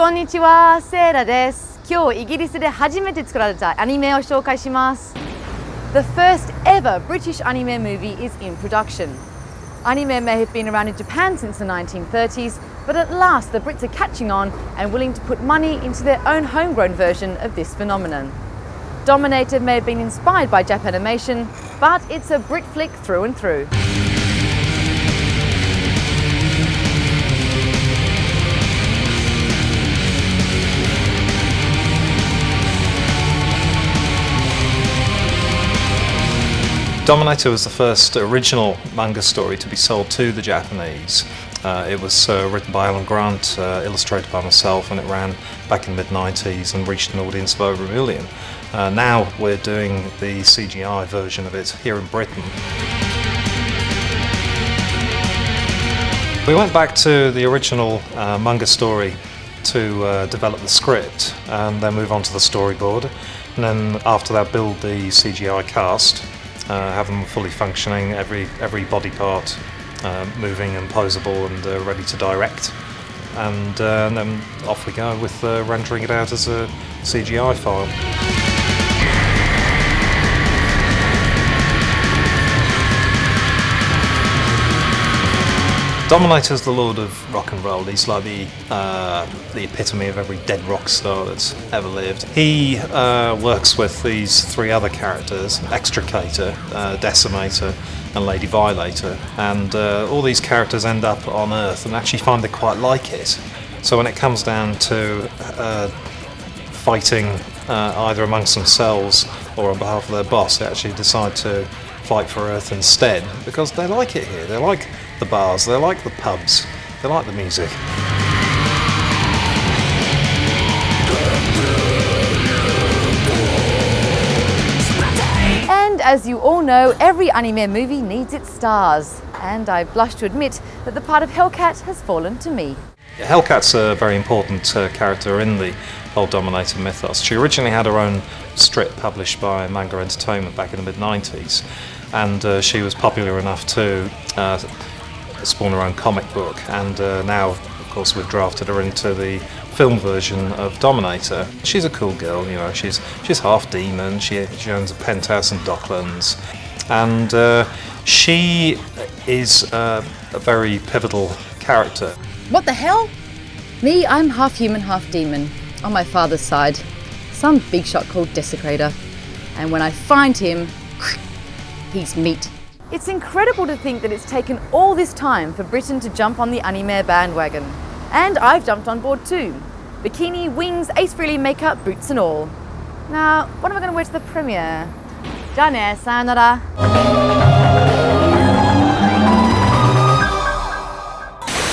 こんにちは、セーラです。今日イギリスで初めて作られたアニメを紹介します。The first ever British anime movie is in production. Anime may have been around in Japan since the 1930s, but at last the Brits are catching on and willing to put money into their own homegrown version of this phenomenon. Dominator may have been inspired by Japanimation, but it's a Brit flick through and through. Dominator was the first original manga story to be sold to the Japanese. It was written by Alan Grant, illustrated by myself, and it ran back in the mid-90s and reached an audience of over 1 million. Now we're doing the CGI version of it here in Britain. We went back to the original manga story to develop the script and then move on to the storyboard, and then after that build the CGI cast. Have them fully functioning, every body part moving and posable and ready to direct, and then off we go with rendering it out as a CGI file. Dominator's the lord of rock and roll. He's like the epitome of every dead rock star that's ever lived. He works with these three other characters, Extricator, Decimator and Lady Violator, and all these characters end up on Earth and actually find they quite like it. So when it comes down to fighting either amongst themselves or on behalf of their boss, they actually decide to fight for Earth instead, because they like it here. They like the bars, they like the pubs, they like the music. And as you all know, every anime movie needs its stars. And I blush to admit that the part of Hellcat has fallen to me. Hellcat's a very important character in the whole Dominator mythos. She originally had her own strip published by Manga Entertainment back in the mid-90s, and she was popular enough to spawn her own comic book, and now of course we've drafted her into the film version of Dominator. She's a cool girl, you know, she's half demon, she owns a penthouse in Docklands, and she is a very pivotal character. What the hell? Me, I'm half human, half demon. On my father's side. Some big shot called Desecrator. And when I find him, he's meat. It's incredible to think that it's taken all this time for Britain to jump on the anime bandwagon. And I've jumped on board too. Bikini, wings, Ace Frehley makeup, boots and all. Now, what am I going to wear to the premiere? Ja ne, sayonara.